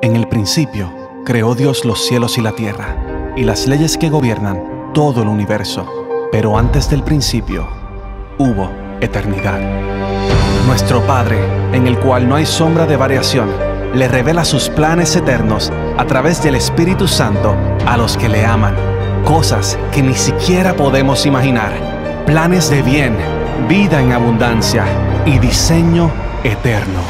En el principio, creó Dios los cielos y la tierra, y las leyes que gobiernan todo el universo. Pero antes del principio, hubo eternidad. Nuestro Padre, en el cual no hay sombra de variación, le revela sus planes eternos a través del Espíritu Santo a los que le aman. Cosas que ni siquiera podemos imaginar. Planes de bien, vida en abundancia y diseño eterno.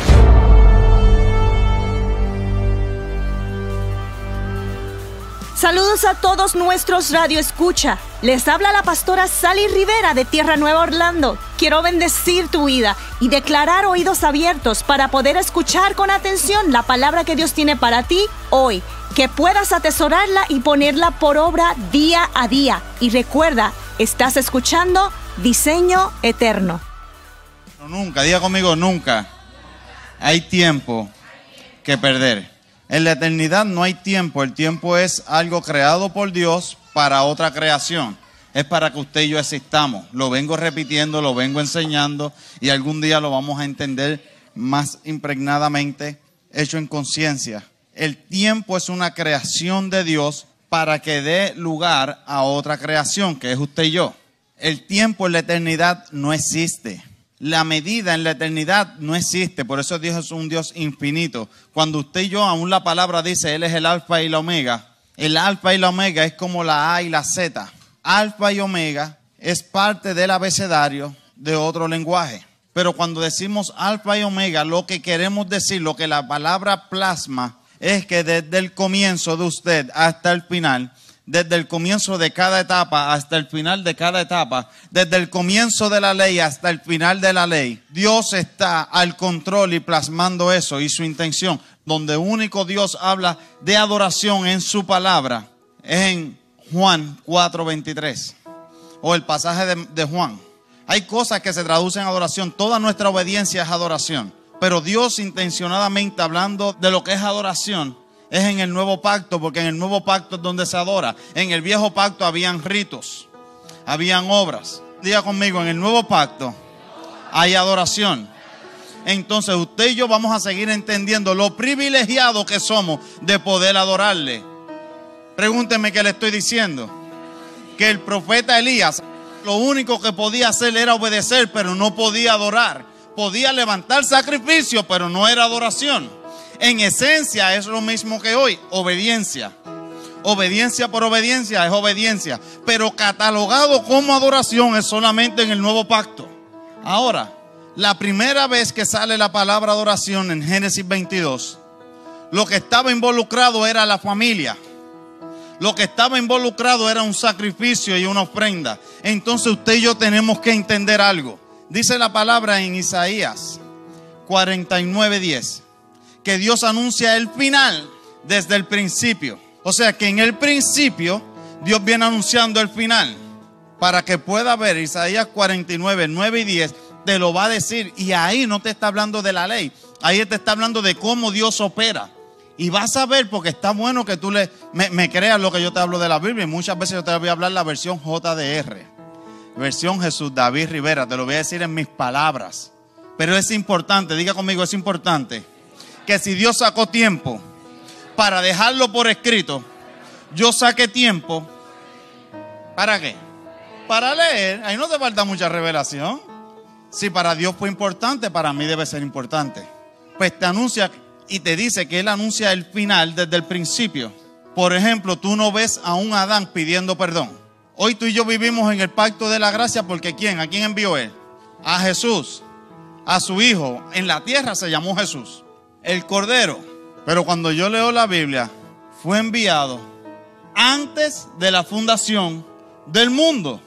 Saludos a todos nuestros Radio Escucha. Les habla la pastora Sally Rivera de Tierra Nueva Orlando. Quiero bendecir tu vida y declarar oídos abiertos para poder escuchar con atención la palabra que Dios tiene para ti hoy. Que puedas atesorarla y ponerla por obra día a día. Y recuerda, estás escuchando Diseño Eterno. Nunca, diga conmigo, nunca hay tiempo que perder. En la eternidad no hay tiempo. El tiempo es algo creado por Dios para otra creación. Es para que usted y yo existamos. Lo vengo repitiendo, lo vengo enseñando y algún día lo vamos a entender más impregnadamente, hecho en conciencia. El tiempo es una creación de Dios para que dé lugar a otra creación, que es usted y yo. El tiempo en la eternidad no existe. La medida en la eternidad no existe, por eso Dios es un Dios infinito. Cuando usted y yo, aún la palabra dice, Él es el alfa y la omega. El alfa y la omega es como la A y la Z. Alfa y omega es parte del abecedario de otro lenguaje. Pero cuando decimos alfa y omega, lo que queremos decir, lo que la palabra plasma, es que desde el comienzo de usted hasta el final, desde el comienzo de cada etapa hasta el final de cada etapa, desde el comienzo de la ley hasta el final de la ley, Dios está al control y plasmando eso y su intención. Donde único Dios habla de adoración en su palabra es en Juan 4:23 o el pasaje de Juan. Hay cosas que se traducen en adoración, toda nuestra obediencia es adoración, pero Dios intencionadamente hablando de lo que es adoración es en el nuevo pacto, porque en el nuevo pacto es donde se adora. En el viejo pacto habían ritos, habían obras. Diga conmigo, en el nuevo pacto hay adoración. Entonces usted y yo vamos a seguir entendiendo lo privilegiado que somos de poder adorarle. Pregúnteme qué le estoy diciendo. Que el profeta Elías, lo único que podía hacer era obedecer, pero no podía adorar. Podía levantar sacrificio, pero no era adoración. En esencia es lo mismo que hoy, obediencia. Obediencia por obediencia es obediencia, pero catalogado como adoración es solamente en el nuevo pacto. Ahora, la primera vez que sale la palabra adoración en Génesis 22, lo que estaba involucrado era la familia. Lo que estaba involucrado era un sacrificio y una ofrenda. Entonces usted y yo tenemos que entender algo. Dice la palabra en Isaías 49:10. Que Dios anuncia el final desde el principio. O sea que en el principio Dios viene anunciando el final. Para que pueda ver Isaías 49:9-10 te lo va a decir. Y ahí no te está hablando de la ley. Ahí te está hablando de cómo Dios opera. Y vas a ver, porque está bueno que tú me creas lo que yo te hablo de la Biblia. Y muchas veces yo te voy a hablar la versión JDR. Versión Jesús David Rivera. Te lo voy a decir en mis palabras. Pero es importante, diga conmigo, es importante que si Dios sacó tiempo para dejarlo por escrito, yo saqué tiempo, ¿para qué? Para leer. Ahí no te falta mucha revelación. Si para Dios fue importante, para mí debe ser importante. Pues te anuncia y te dice que Él anuncia el final desde el principio. Por ejemplo, tú no ves a un Adán pidiendo perdón. Hoy tú y yo vivimos en el pacto de la gracia porque ¿quién? ¿A quién envió Él? A Jesús, a su Hijo. En la tierra se llamó Jesús, el Cordero. Pero cuando yo leo la Biblia, fue enviado antes de la fundación del mundo.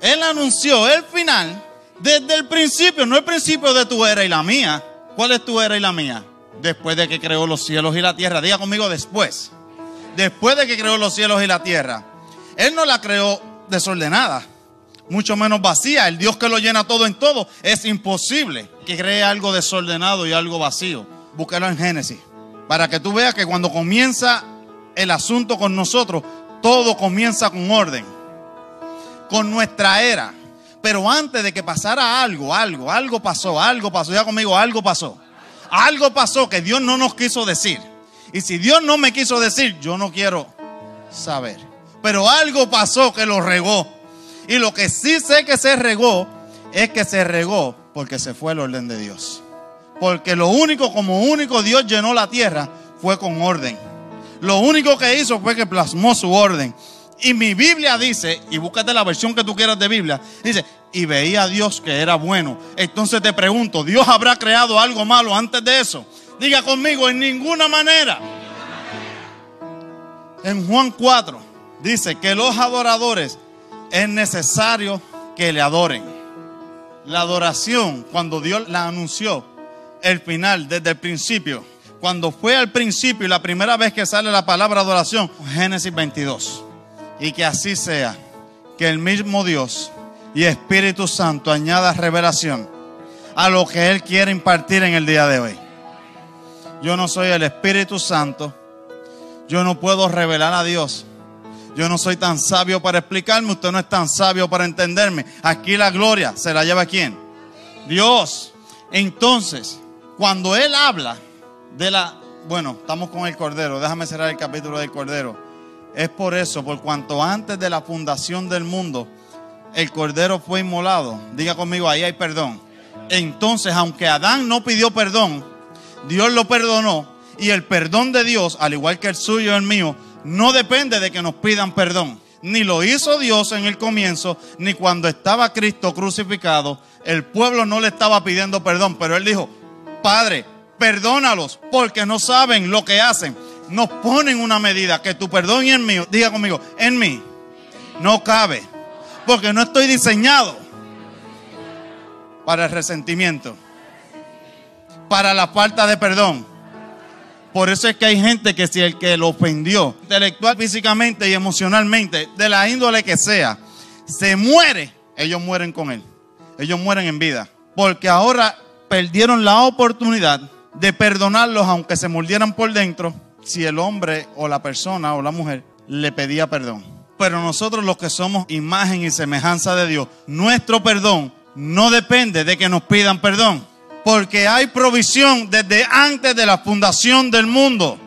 Él anunció el final desde el principio, no el principio de tu era y la mía. ¿Cuál es tu era y la mía? Después de que creó los cielos y la tierra. Diga conmigo, después. Después de que creó los cielos y la tierra. Él no la creó desordenada, mucho menos vacía. El Dios que lo llena todo en todo. Es imposible que cree algo desordenado y algo vacío. Búscalo en Génesis, para que tú veas que cuando comienza el asunto con nosotros, todo comienza con orden, con nuestra era. Pero antes de que pasara algo pasó. Ya conmigo, algo pasó. Algo pasó que Dios no nos quiso decir. Y si Dios no me quiso decir, yo no quiero saber. Pero algo pasó que lo regó. Y lo que sí sé que se regó, es que se regó porque se fue el orden de Dios. Porque lo único, como único Dios llenó la tierra, fue con orden. Lo único que hizo fue que plasmó su orden. Y mi Biblia dice, y búscate la versión que tú quieras de Biblia, dice, y veía a Dios que era bueno. Entonces te pregunto, ¿Dios habrá creado algo malo antes de eso? Diga conmigo, en ninguna manera. En Juan 4 dice que los adoradores es necesario que le adoren. La adoración, cuando Dios la anunció, el final, desde el principio, cuando fue al principio y la primera vez que sale la palabra adoración, Génesis 22. Y que así sea, que el mismo Dios y Espíritu Santo añada revelación a lo que Él quiere impartir en el día de hoy. Yo no soy el Espíritu Santo, yo no puedo revelar a Dios. Yo no soy tan sabio para explicarme, usted no es tan sabio para entenderme. Aquí la gloria se la lleva ¿quién? Dios. Entonces, cuando Él habla de bueno, estamos con el Cordero, déjame cerrar el capítulo del Cordero. Es por eso, por cuanto antes de la fundación del mundo, el Cordero fue inmolado. Diga conmigo, ahí hay perdón. Entonces, aunque Adán no pidió perdón, Dios lo perdonó. Y el perdón de Dios, al igual que el suyo y el mío, no depende de que nos pidan perdón. Ni lo hizo Dios en el comienzo, ni cuando estaba Cristo crucificado. El pueblo no le estaba pidiendo perdón, pero Él dijo, Padre, perdónalos porque no saben lo que hacen. Nos ponen una medida que tu perdón y el mío, diga conmigo, en mí no cabe. Porque no estoy diseñado para el resentimiento, para la falta de perdón. Por eso es que hay gente que si el que lo ofendió, intelectual, físicamente y emocionalmente, de la índole que sea, se muere, ellos mueren con él. Ellos mueren en vida. Porque ahora perdieron la oportunidad de perdonarlos aunque se mordieran por dentro, si el hombre o la persona o la mujer le pedía perdón. Pero nosotros los que somos imagen y semejanza de Dios, nuestro perdón no depende de que nos pidan perdón. Porque hay provisión desde antes de la fundación del mundo.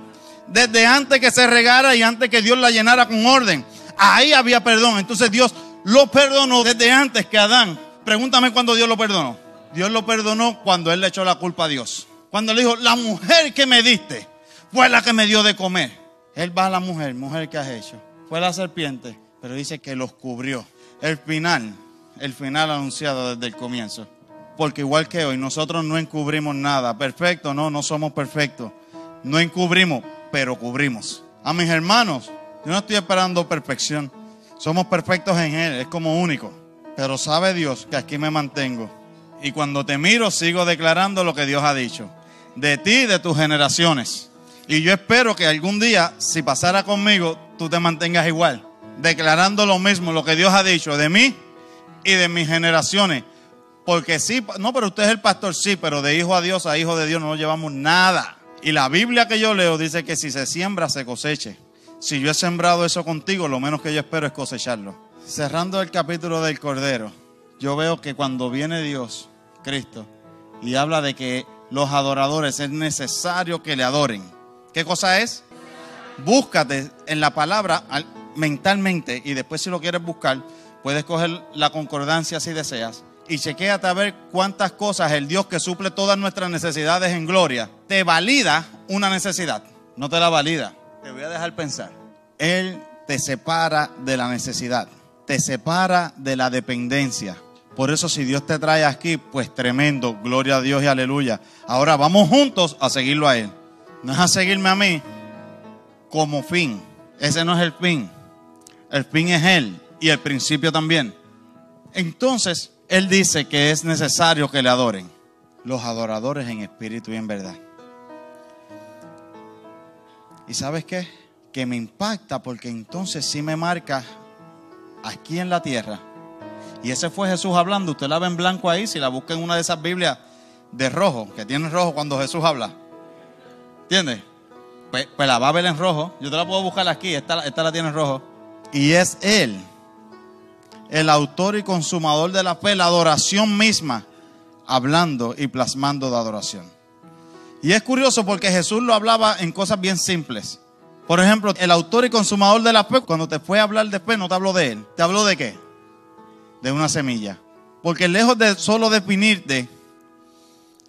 Desde antes que se regara y antes que Dios la llenara con orden. Ahí había perdón. Entonces Dios lo perdonó desde antes que Adán. Pregúntame cuándo Dios lo perdonó. Dios lo perdonó cuando Él le echó la culpa a Dios. Cuando le dijo, la mujer que me diste fue la que me dio de comer. Él va a la mujer, mujer, ¿qué has hecho? Fue la serpiente, pero dice que los cubrió. El final anunciado desde el comienzo. Porque igual que hoy, nosotros no encubrimos nada. Perfecto, no somos perfectos. No encubrimos, pero cubrimos. A mis hermanos, yo no estoy esperando perfección. Somos perfectos en Él, es como único. Pero sabe Dios que aquí me mantengo. Y cuando te miro, sigo declarando lo que Dios ha dicho. De ti y de tus generaciones. Y yo espero que algún día, si pasara conmigo, tú te mantengas igual. Declarando lo mismo, lo que Dios ha dicho de mí y de mis generaciones. Porque sí, no, pero usted es el pastor, sí, pero de hijo a Dios a hijo de Dios no llevamos nada. Y la Biblia que yo leo dice que si se siembra, se coseche. Si yo he sembrado eso contigo, lo menos que yo espero es cosecharlo. Cerrando el capítulo del Cordero, yo veo que cuando viene Dios, Cristo, y habla de que los adoradores es necesario que le adoren. ¿Qué cosa es? Búscate en la palabra mentalmente y después si lo quieres buscar, puedes coger la concordancia si deseas. Y chequéate a ver cuántas cosas el Dios que suple todas nuestras necesidades en gloria te valida una necesidad. No te la valida. Te voy a dejar pensar. Él te separa de la necesidad. Te separa de la dependencia. Por eso si Dios te trae aquí, pues tremendo. Gloria a Dios y aleluya. Ahora vamos juntos a seguirlo a Él. No es a seguirme a mí como fin. Ese no es el fin. El fin es Él y el principio también. Entonces, Él dice que es necesario que le adoren. Los adoradores en espíritu y en verdad. ¿Y sabes qué? Que me impacta porque entonces sí me marca aquí en la tierra. Y ese fue Jesús hablando. Usted la ve en blanco ahí. Si la busca en una de esas Biblias de rojo, que tiene rojo cuando Jesús habla. ¿Entiendes? Pues la va a ver en rojo. Yo te la puedo buscar aquí. Esta la tiene en rojo. Y es Él, el autor y consumador de la fe, la adoración misma, hablando y plasmando de adoración. Y es curioso porque Jesús lo hablaba en cosas bien simples. Por ejemplo, el autor y consumador de la fe, cuando te fue a hablar de fe, no te habló de él. ¿Te habló de qué? De una semilla. Porque lejos de solo definirte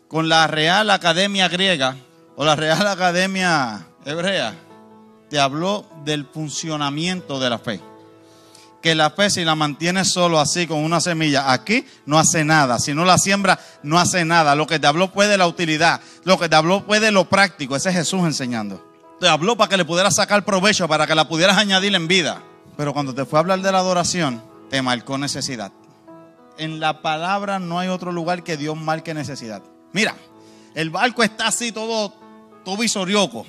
con la Real Academia Griega o la Real Academia Hebrea, te habló del funcionamiento de la fe. Que la fe, si la mantienes solo así con una semilla aquí, no hace nada. Si no la siembra, no hace nada. Lo que te habló fue de la utilidad. Lo que te habló fue de lo práctico. Ese es Jesús enseñando. Te habló para que le pudieras sacar provecho, para que la pudieras añadir en vida. Pero cuando te fue a hablar de la adoración, te marcó necesidad. En la palabra no hay otro lugar que Dios marque necesidad. Mira, el barco está así todo visorioco.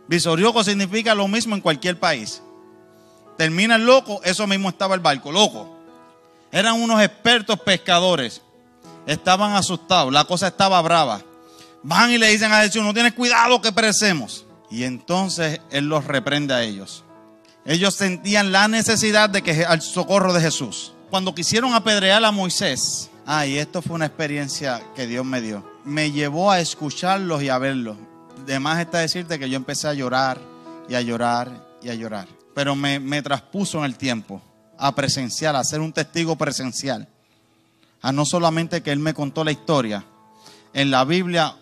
Visorioco significa lo mismo en cualquier país. Termina el loco, eso mismo estaba el barco, loco. Eran unos expertos pescadores. Estaban asustados, la cosa estaba brava. Van y le dicen a Jesús, no tienes cuidado que perecemos. Y entonces Él los reprende a ellos. Ellos sentían la necesidad de que al socorro de Jesús. Cuando quisieron apedrear a Moisés, y esto fue una experiencia que Dios me dio. Me llevó a escucharlos y a verlos. De más está decirte que yo empecé a llorar y a llorar y a llorar. Pero me traspuso en el tiempo a presenciar, a ser un testigo presencial. A no solamente que Él me contó la historia en la Biblia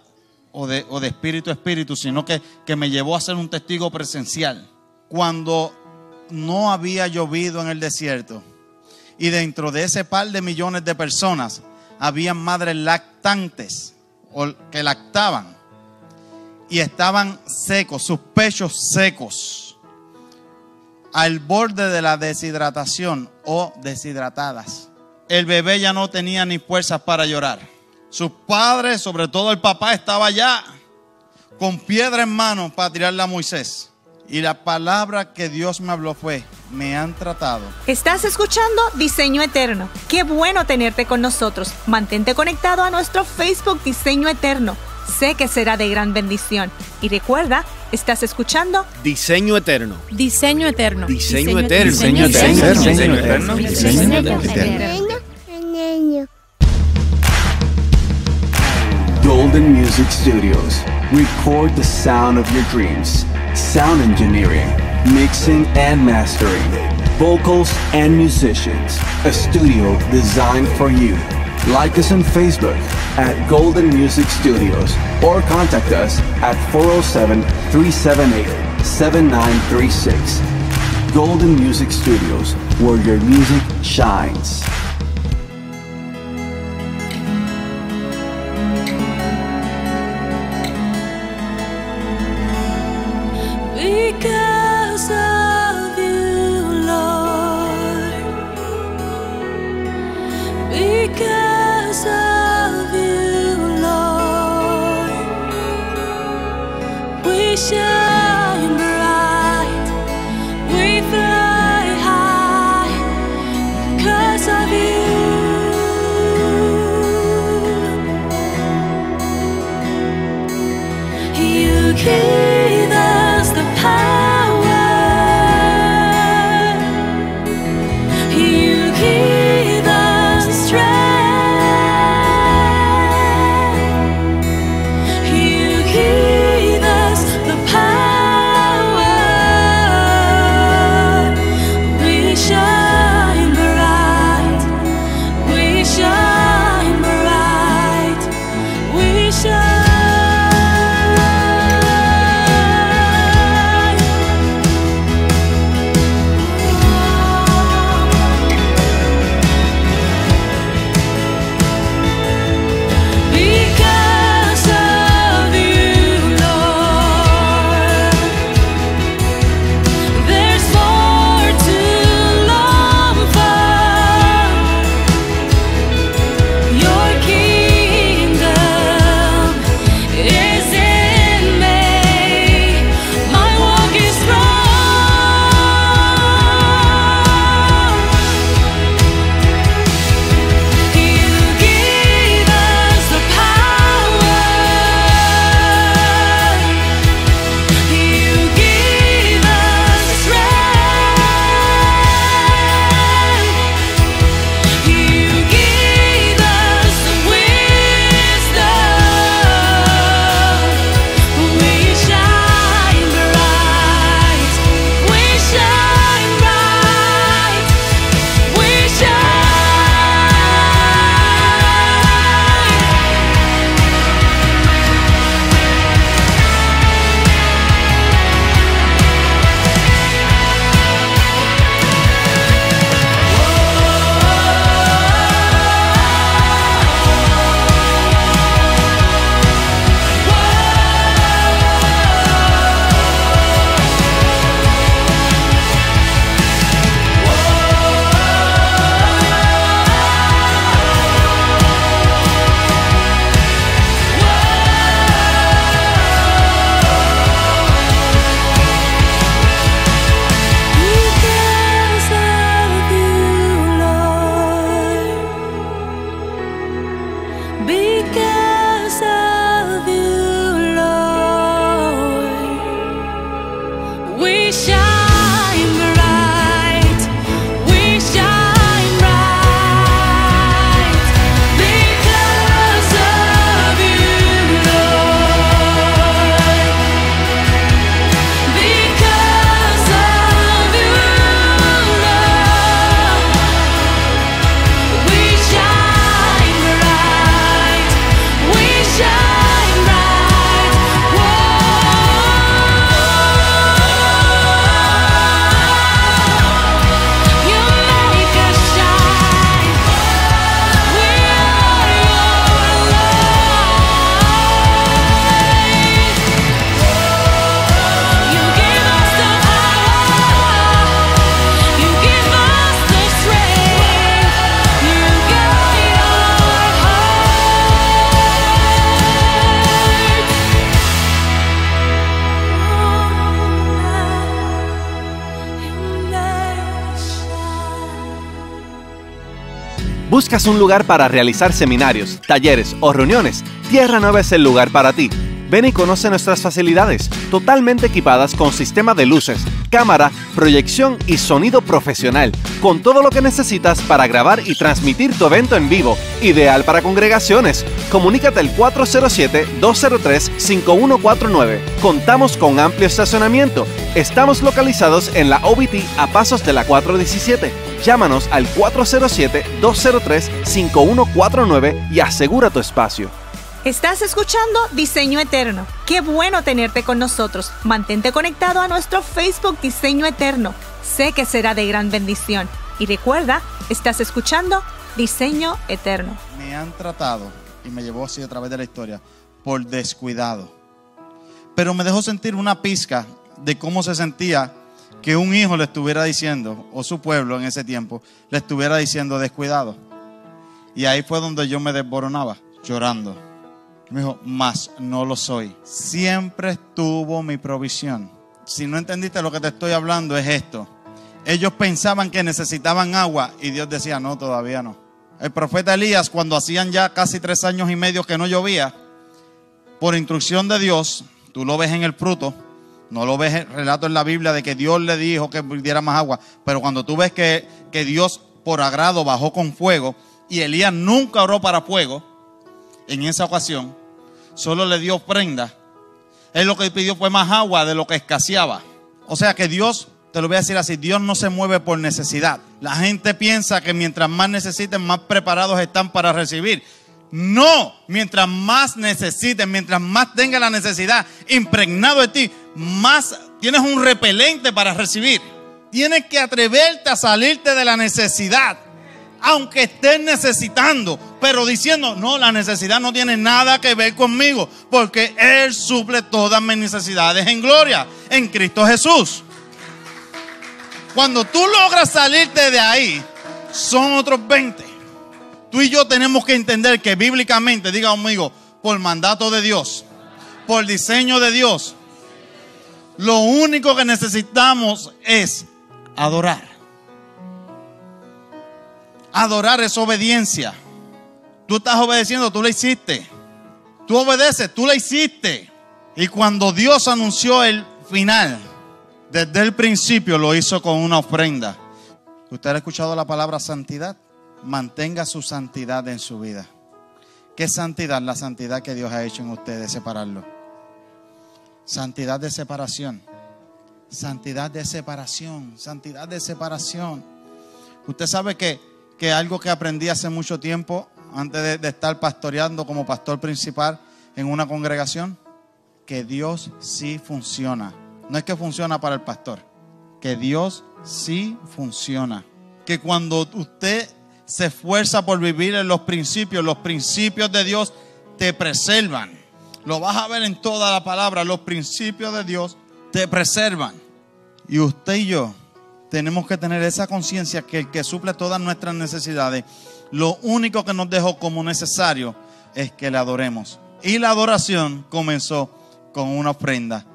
o de espíritu a espíritu, sino que me llevó a ser un testigo presencial. Cuando no había llovido en el desierto y dentro de ese par de millones de personas habían madres lactantes o que lactaban y estaban secos, sus pechos secos, al borde de la deshidratación o deshidratadas. El bebé ya no tenía ni fuerzas para llorar. Sus padres, sobre todo el papá, estaba allá con piedra en mano para tirarle a Moisés. Y la palabra que Dios me habló fue, me han tratado. Estás escuchando Diseño Eterno. Qué bueno tenerte con nosotros. Mantente conectado a nuestro Facebook Diseño Eterno. Sé que será de gran bendición. Y recuerda, estás escuchando Diseño Eterno. Diseño Eterno. Diseño Eterno. Diseño Eterno. Diseño Eterno. Diseño Eterno. Golden Music Studios. Record the sound of your dreams. Sound engineering, mixing and mastering, vocals and musicians. A studio designed for you. Like us on Facebook at Golden Music Studios or contact us at 407-378-7936. Golden Music Studios, where your music shines. Because of you, Lord. Because of you, Lord. We shine bright. We fly high. Because of you. You give us the power. You give us the strength. You give us the power. We shine bright. We shine bright. We shine. ¿Buscas un lugar para realizar seminarios, talleres o reuniones? Tierra Nueva es el lugar para ti. Ven y conoce nuestras facilidades, totalmente equipadas con sistema de luces, cámara, proyección y sonido profesional, con todo lo que necesitas para grabar y transmitir tu evento en vivo, ideal para congregaciones. Comunícate al 407-203-5149. Contamos con amplio estacionamiento. Estamos localizados en la OBT a pasos de la 417. Llámanos al 407-203-5149 y asegura tu espacio. Estás escuchando Diseño Eterno. Qué bueno tenerte con nosotros. Mantente conectado a nuestro Facebook Diseño Eterno. Sé que será de gran bendición. Y recuerda, estás escuchando Diseño Eterno. Me han tratado, y me llevó así a través de la historia, por descuidado. Pero me dejó sentir una pizca de cómo se sentía que un hijo le estuviera diciendo, o su pueblo en ese tiempo, le estuviera diciendo descuidado. Y ahí fue donde yo me desboronaba, llorando. Me dijo, mas no lo soy. Siempre estuvo mi provisión. Si no entendiste lo que te estoy hablando, es esto. Ellos pensaban que necesitaban agua y Dios decía, no, todavía no. El profeta Elías, cuando hacían ya casi 3 años y medio que no llovía, por instrucción de Dios, tú lo ves en el fruto, no lo ves el relato en la Biblia de que Dios le dijo que diera más agua, pero cuando tú ves que Dios por agrado bajó con fuego y Elías nunca oró para fuego, en esa ocasión, solo le dio ofrenda. Él lo que pidió fue más agua de lo que escaseaba. O sea que Dios, te lo voy a decir así, Dios no se mueve por necesidad. La gente piensa que mientras más necesiten, más preparados están para recibir. No, mientras más necesiten, mientras más tenga la necesidad impregnado de ti, más tienes un repelente para recibir. Tienes que atreverte a salirte de la necesidad. Aunque estés necesitando, pero diciendo, no, la necesidad no tiene nada que ver conmigo, porque Él suple todas mis necesidades en gloria, en Cristo Jesús. Cuando tú logras salirte de ahí, son otros 20. Tú y yo tenemos que entender que bíblicamente, diga conmigo, por mandato de Dios, por diseño de Dios, lo único que necesitamos es adorar. Adorar es obediencia. Tú estás obedeciendo, tú la hiciste. Tú obedeces, tú la hiciste. Y cuando Dios anunció el final, desde el principio lo hizo con una ofrenda. ¿Usted ha escuchado la palabra santidad? Mantenga su santidad en su vida. ¿Qué santidad? La santidad que Dios ha hecho en usted de separarlo. Santidad de separación. Santidad de separación. Santidad de separación. Usted sabe que algo que aprendí hace mucho tiempo, antes de estar pastoreando como pastor principal en una congregación, que Dios sí funciona. No es que funciona para el pastor, que Dios sí funciona. Que cuando usted se esfuerza por vivir en los principios de Dios te preservan. Lo vas a ver en toda la palabra, los principios de Dios te preservan. Y usted y yo tenemos que tener esa conciencia que el que suple todas nuestras necesidades, lo único que nos dejó como necesario es que le adoremos. Y la adoración comenzó con una ofrenda.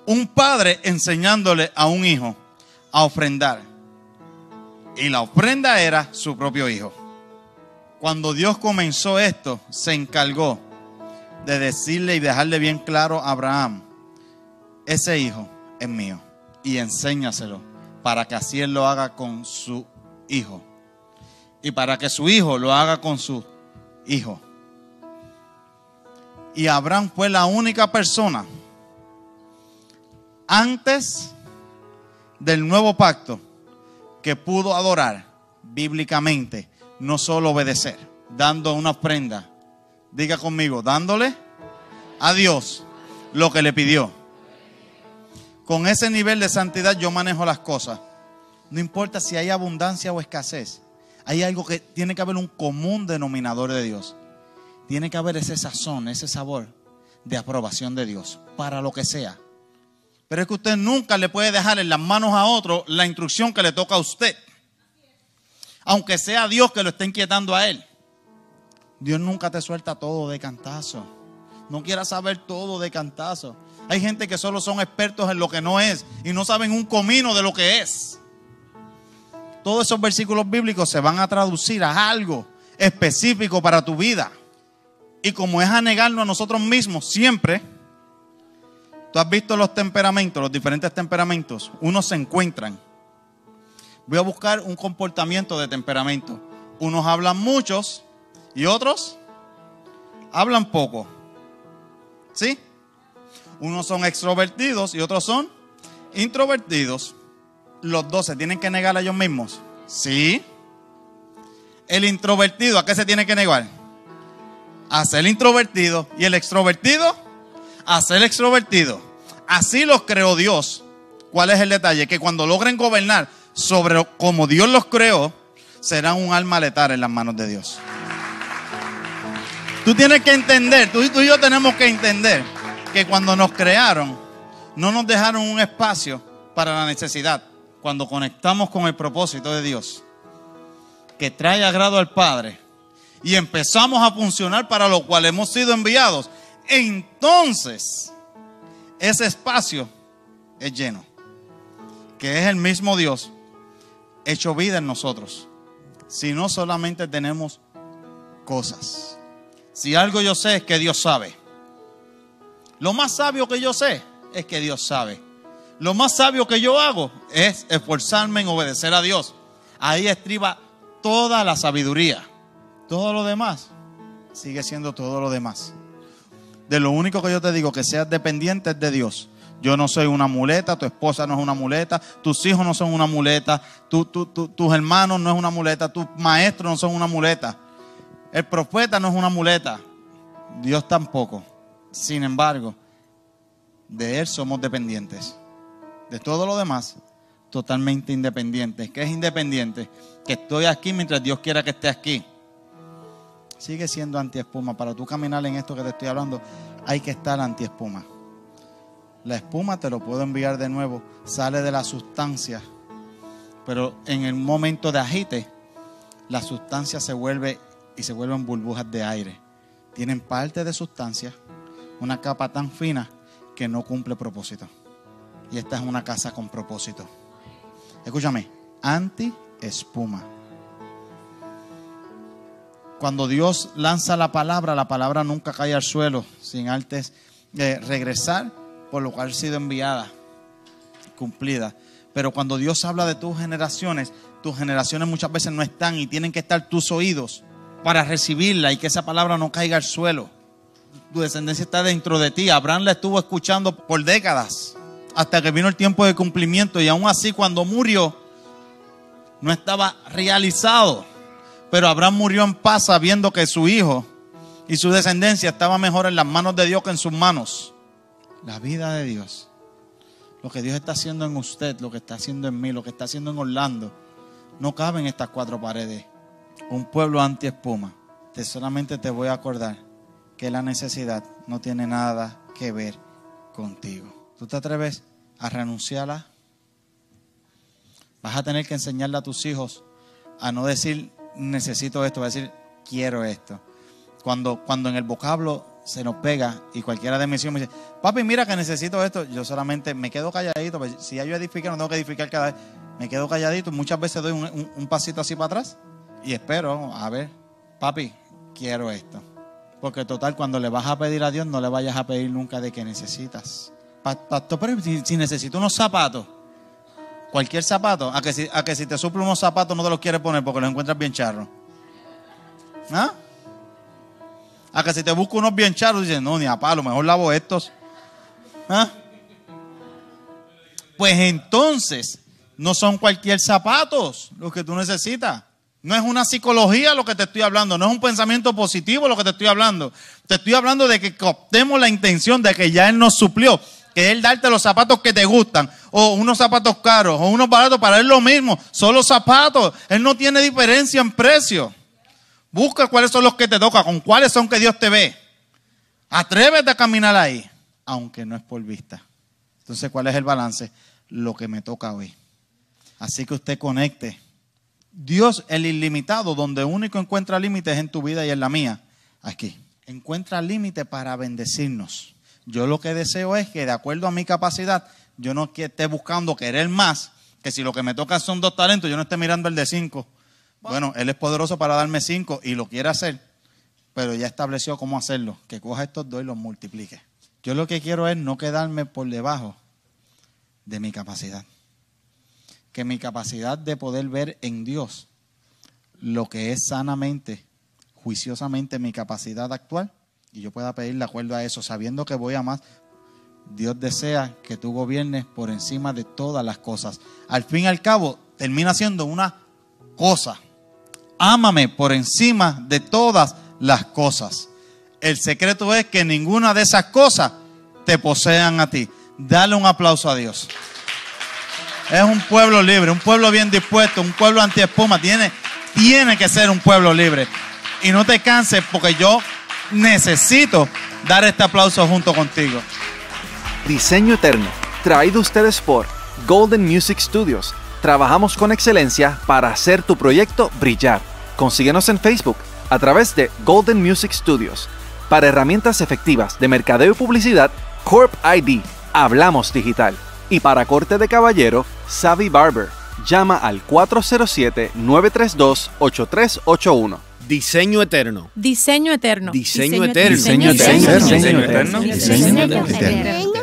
Un padre enseñándole a un hijo a ofrendar. Y la ofrenda era su propio hijo. Cuando Dios comenzó esto, se encargó de decirle y dejarle bien claro a Abraham, ese hijo es mío y enséñaselo, para que así él lo haga con su hijo. Y para que su hijo lo haga con su hijo. Y Abraham fue la única persona antes del nuevo pacto que pudo adorar bíblicamente, no solo obedecer, dando una ofrenda. Diga conmigo, dándole a Dios lo que le pidió. Con ese nivel de santidad yo manejo las cosas. No importa si hay abundancia o escasez. Hay algo que tiene que haber un común denominador de Dios. Tiene que haber ese sazón, ese sabor de aprobación de Dios para lo que sea. Pero es que usted nunca le puede dejar en las manos a otro la instrucción que le toca a usted. Aunque sea Dios que lo esté inquietando a él. Dios nunca te suelta todo de cantazo. No quieras saber todo de cantazo. Hay gente que solo son expertos en lo que no es y no saben un comino de lo que es. todos esos versículos bíblicos se van a traducir a algo específico para tu vida. Y como es a negarnos a nosotros mismos siempre, tú has visto los temperamentos, los diferentes temperamentos, unos se encuentran. Voy a buscar un comportamiento de temperamento. Unos hablan muchos y otros hablan poco. ¿Sí? Unos son extrovertidos y otros son introvertidos. Los dos se tienen que negar a ellos mismos. Sí. El introvertido, ¿a qué se tiene que negar? A ser introvertido. Y el extrovertido, a ser extrovertido. Así los creó Dios. ¿Cuál es el detalle? Que cuando logren gobernar sobre como Dios los creó, serán un alma letal en las manos de Dios. Tú tienes que entender, tú y yo tenemos que entender que cuando nos crearon, no nos dejaron un espacio para la necesidad. Cuando conectamos con el propósito de Dios, que trae agrado al Padre, y empezamos a funcionar para lo cual hemos sido enviados, entonces ese espacio es lleno, que es el mismo Dios hecho vida en nosotros. Si no solamente tenemos cosas. Si algo yo sé es que Dios sabe. Lo más sabio que yo sé es que Dios sabe. Lo más sabio que yo hago es esforzarme en obedecer a Dios. Ahí estriba toda la sabiduría. Todo lo demás sigue siendo todo lo demás. De lo único que yo te digo que seas dependiente es de Dios. Yo no soy una muleta, tu esposa no es una muleta, tus hijos no son una muleta, tus hermanos no es una muleta, tus maestros no son una muleta, el profeta no es una muleta, Dios tampoco. Sin embargo, de Él somos dependientes. De todo lo demás, totalmente independientes. ¿Qué es independiente? Que estoy aquí mientras Dios quiera que esté aquí. Sigue siendo antiespuma. Para tú caminar en esto que te estoy hablando, hay que estar antiespuma. La espuma te lo puedo enviar de nuevo, sale de la sustancia, pero en el momento de agite, la sustancia se vuelven burbujas de aire. Tienen parte de sustancia, una capa tan fina que no cumple propósito. Y esta es una casa con propósito. Escúchame, anti-espuma. Cuando Dios lanza la palabra nunca cae al suelo sin antes regresar, por lo cual ha sido enviada, cumplida. Pero cuando Dios habla de tus generaciones muchas veces no están y tienen que estar tus oídos para recibirla y que esa palabra no caiga al suelo. Tu descendencia está dentro de ti. Abraham la estuvo escuchando por décadas hasta que vino el tiempo de cumplimiento, y aún así cuando murió no estaba realizado. Pero Abraham murió en paz sabiendo que su hijo y su descendencia estaba mejor en las manos de Dios que en sus manos. La vida de Dios, lo que Dios está haciendo en usted, lo que está haciendo en mí, lo que está haciendo en Orlando, no cabe en estas cuatro paredes. Un pueblo anti-espuma. Solamente te voy a acordar que la necesidad no tiene nada que ver contigo. ¿Tú te atreves a renunciarla? Vas a tener que enseñarle a tus hijos a no decir necesito esto, vas a decir quiero esto. Cuando en el vocablo se nos pega y cualquiera de mis hijos me dice, papi, mira que necesito esto, yo solamente me quedo calladito. Pues si ya yo edifico, no tengo que edificar cada vez, me quedo calladito. Muchas veces doy un pasito así para atrás y espero, a ver, papi, quiero esto. Porque total, cuando le vas a pedir a Dios, no le vayas a pedir nunca de que necesitas. Pastor, pero si necesito unos zapatos, cualquier zapato, a que si te suple unos zapatos no te los quieres poner porque los encuentras bien charros. ¿Ah? A que si te busco unos bien charros, dices, no, ni a palo, mejor lavo estos. ¿Ah? Pues entonces, no son cualquier zapatos los que tú necesitas. No es una psicología lo que te estoy hablando, no es un pensamiento positivo lo que te estoy hablando. Te estoy hablando de que optemos la intención de que ya Él nos suplió, que Él darte los zapatos que te gustan, o unos zapatos caros, o unos baratos, para Él lo mismo, son los zapatos. Él no tiene diferencia en precio. Busca cuáles son los que te tocan, con cuáles son que Dios te ve. Atrévete a caminar ahí, aunque no es por vista. Entonces, ¿cuál es el balance? Lo que me toca hoy. Así que usted conecte. Dios, el ilimitado, donde único encuentra límites en tu vida y en la mía, aquí. Encuentra límites para bendecirnos. Yo lo que deseo es que, de acuerdo a mi capacidad, yo no esté buscando querer más Que si lo que me toca son 2 talentos, yo no esté mirando el de 5. Bueno, Él es poderoso para darme 5 y lo quiere hacer, pero ya estableció cómo hacerlo, que coja estos 2 y los multiplique. Yo lo que quiero es no quedarme por debajo de mi capacidad. Que mi capacidad de poder ver en Dios lo que es sanamente, juiciosamente mi capacidad actual, y yo pueda pedir de acuerdo a eso, sabiendo que voy a más. Dios desea que tú gobiernes por encima de todas las cosas. Al fin y al cabo, termina siendo una cosa. Ámame por encima de todas las cosas. El secreto es que ninguna de esas cosas te posean a ti. Dale un aplauso a Dios. Es un pueblo libre, un pueblo bien dispuesto, un pueblo antiespuma. Tiene que ser un pueblo libre. Y no te canses porque yo necesito dar este aplauso junto contigo. Diseño Eterno, traído ustedes por Golden Music Studios. Trabajamos con excelencia para hacer tu proyecto brillar. Consíguenos en Facebook a través de Golden Music Studios. Para herramientas efectivas de mercadeo y publicidad, Corp ID, Hablamos Digital. Y para corte de caballero, Savvy Barber. Llama al 407-932-8381. Diseño eterno. Diseño eterno. Diseño eterno. Diseño eterno. Diseño eterno. Diseño eterno.